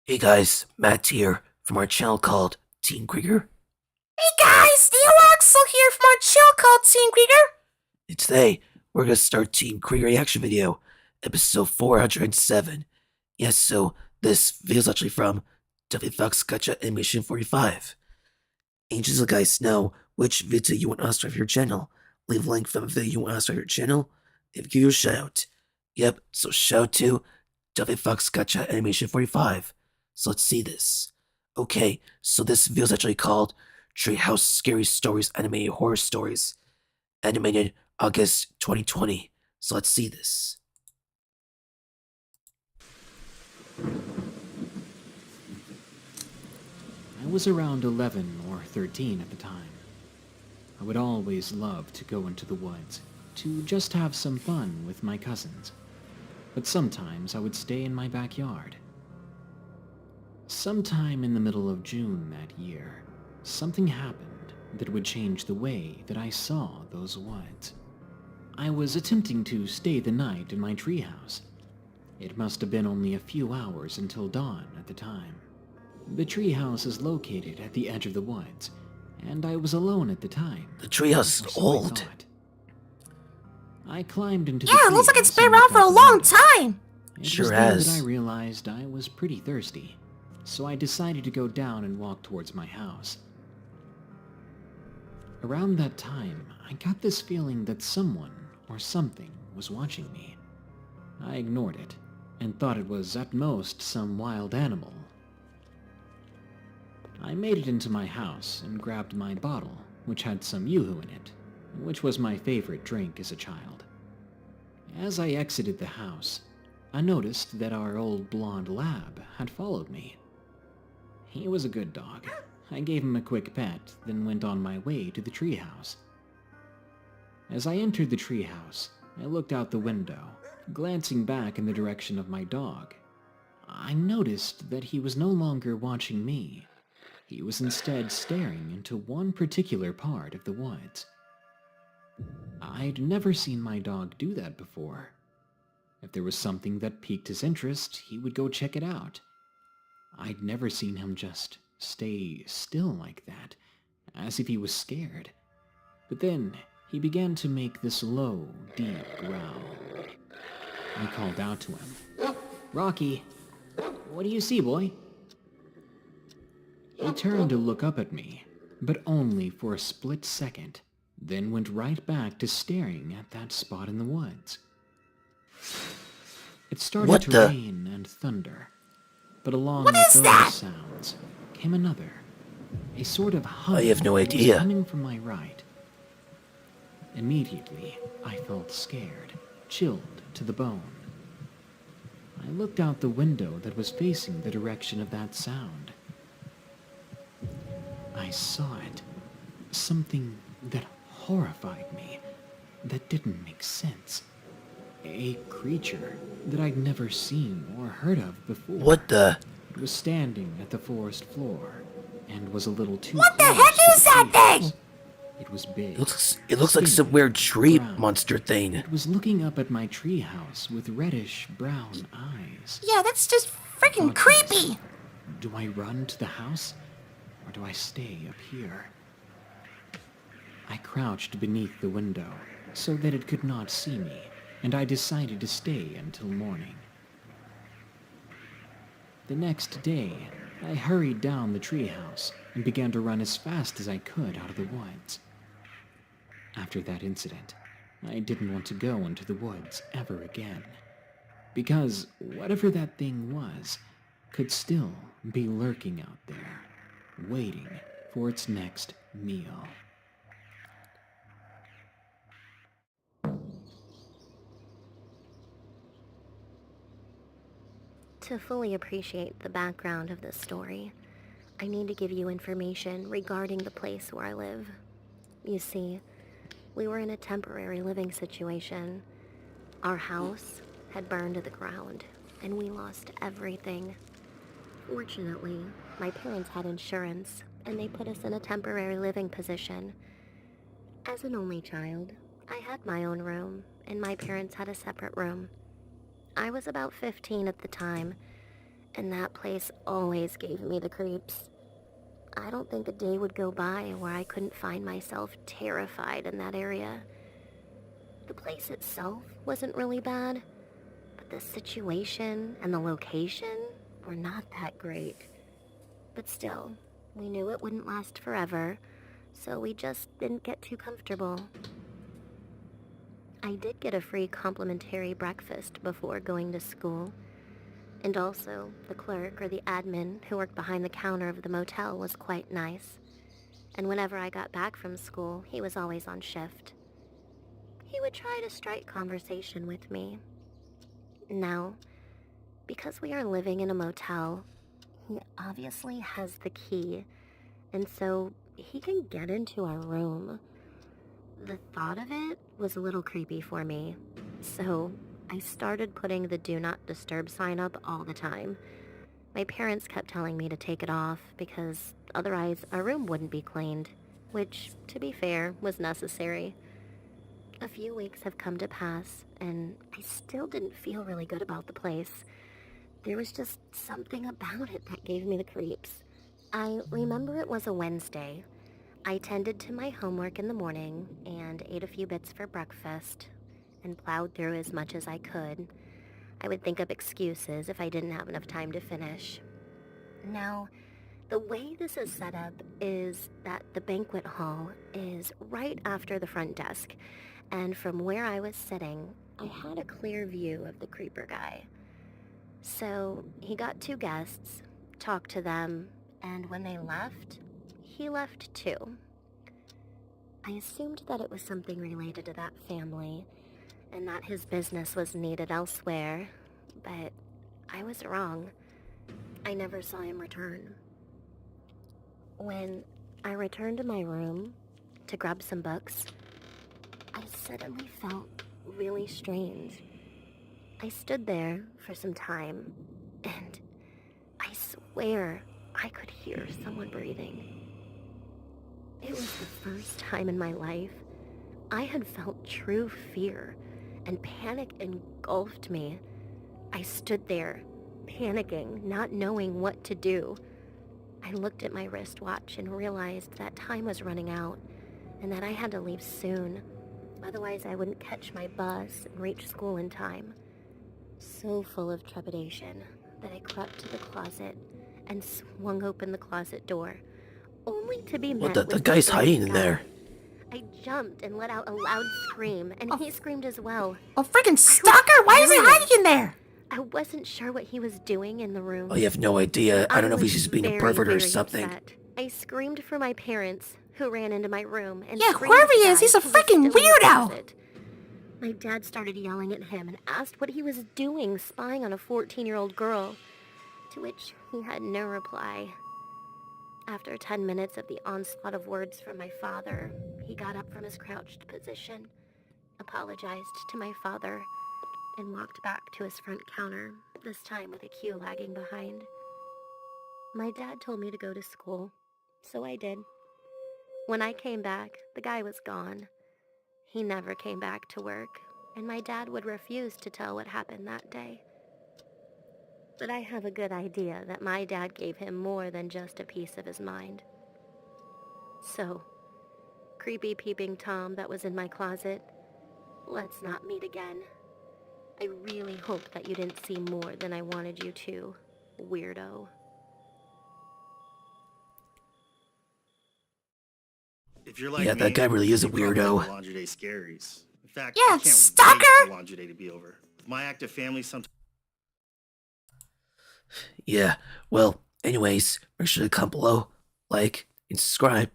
Hey guys, Matt here from our channel called Team Krieger. Hey guys, Theo Axel here from our chill called Team Krueger. And today, we're gonna start Team Krieger reaction video, episode 407. Yes, so this video is actually from W Fox Gotcha Animation 45. And just so guys know which video you want us to have your channel, leave a link from the video you want us to have your channel, and give you a shout out. Yep, so shout to W Fox Gotcha Animation 45. So let's see this. Okay, so this video is actually called Treehouse Scary Stories Animated Horror Stories, animated August 2020. So let's see this. I was around 11 or 13 at the time. I would always love to go into the woods, to just have some fun with my cousins. But sometimes I would stay in my backyard. Sometime in the middle of June that year, something happened that would change the way that I saw those woods. I was attempting to stay the night in my treehouse. It must have been only a few hours until dawn at the time. The treehouse is located at the edge of the woods, and I was alone at the time. The treehouse Or is so I old. thought. I climbed into the Yeah, it looks like it's treehouse been and around looked for a out the long window. time. It Sure was then has. that I realized I was pretty thirsty, so I decided to go down and walk towards my house. Around that time, I got this feeling that someone or something was watching me. I ignored it and thought it was at most some wild animal. I made it into my house and grabbed my bottle, which had some yoo-hoo in it, which was my favorite drink as a child. As I exited the house, I noticed that our old blonde lab had followed me. He was a good dog. I gave him a quick pet, then went on my way to the treehouse. As I entered the treehouse, I looked out the window, glancing back in the direction of my dog. I noticed that he was no longer watching me. He was instead staring into one particular part of the woods. I'd never seen my dog do that before. If there was something that piqued his interest, he would go check it out. I'd never seen him just stay still like that, as if he was scared. But then, he began to make this low, deep growl. I called out to him, "Rocky, what do you see, boy?" He turned to look up at me, but only for a split second, then went right back to staring at that spot in the woods. It started What to the? rain and thunder, but along What with is those that? sounds came another, a sort of I humming have no that was idea. coming from my right. Immediately, I felt scared, chilled to the bone. I looked out the window that was facing the direction of that sound. I saw it. Something that horrified me, that didn't make sense. A creature that I'd never seen or heard of before. What the? It was standing at the forest floor, and was a little too What the close heck to is the that treehouse. thing? It was big. It looks like some skinny, weird tree brown. monster thing. It was looking up at my treehouse with reddish-brown eyes. Yeah, that's just I freaking thought to myself, creepy. do I run to the house, or do I stay up here? I crouched beneath the window, so that it could not see me, and I decided to stay until morning. The next day, I hurried down the treehouse and began to run as fast as I could out of the woods. After that incident, I didn't want to go into the woods ever again, because whatever that thing was could still be lurking out there, waiting for its next meal. To fully appreciate the background of this story, I need to give you information regarding the place where I live. You see, we were in a temporary living situation. Our house had burned to the ground, and we lost everything. Fortunately, my parents had insurance, and they put us in a temporary living position. As an only child, I had my own room, and my parents had a separate room. I was about 15 at the time, and that place always gave me the creeps. I don't think a day would go by where I couldn't find myself terrified in that area. The place itself wasn't really bad, but the situation and the location were not that great. But still, we knew it wouldn't last forever, so we just didn't get too comfortable. I did get a free complimentary breakfast before going to school, and also the clerk or the admin who worked behind the counter of the motel was quite nice. And whenever I got back from school, he was always on shift. He would try to strike conversation with me. Now, because we are living in a motel, he obviously has the key, and so he can get into our room. The thought of it was a little creepy for me, so I started putting the Do Not Disturb sign up all the time. My parents kept telling me to take it off because otherwise our room wouldn't be cleaned, which, to be fair, was necessary. A few weeks have come to pass, and I still didn't feel really good about the place. There was just something about it that gave me the creeps. I remember it was a Wednesday. I tended to my homework in the morning and ate a few bits for breakfast and plowed through as much as I could. I would think of excuses if I didn't have enough time to finish. Now, the way this is set up is that the banquet hall is right after the front desk, and from where I was sitting, I had a clear view of the creeper guy. So he got 2 guests, talked to them, and when they left, he left too. I assumed that it was something related to that family, and that his business was needed elsewhere, but I was wrong. I never saw him return. When I returned to my room to grab some books, I suddenly felt really strange. I stood there for some time, and I swear I could hear someone breathing. It was the first time in my life I had felt true fear, and panic engulfed me. I stood there, panicking, not knowing what to do. I looked at my wristwatch and realized that time was running out, and that I had to leave soon. Otherwise, I wouldn't catch my bus and reach school in time. So full of trepidation that I crept to the closet and swung open the closet door, only to be met What the with guy's this hiding in guy. there? I jumped and let out a loud scream, and he screamed as well. A freaking stalker? Why is he hiding in there? I wasn't sure what he was doing in the room. Oh, you have no idea. I don't know if was he's just being a very, pervert or very something. upset. I screamed for my parents, who ran into my room and Yeah, screamed whoever at the he is, guy he's a who was freaking still in the weirdo. closet. My dad started yelling at him and asked what he was doing spying on a 14-year-old girl, to which he had no reply. After 10 minutes of the onslaught of words from my father, he got up from his crouched position, apologized to my father, and walked back to his front counter, this time with a queue lagging behind. My dad told me to go to school, so I did. When I came back, the guy was gone. He never came back to work, and my dad would refuse to tell what happened that day. But I have a good idea that my dad gave him more than just a piece of his mind. So, creepy peeping Tom that was in my closet, let's not meet again. I really hope that you didn't see more than I wanted you to, weirdo. If you're like Yeah, me, that guy really is a you probably weirdo. like the laundry day scaries. In fact, Yeah, I can't stalker! wait for laundry day to be over. My active family sometimes. Yeah, well, anyways, make sure to comment below, like, and subscribe.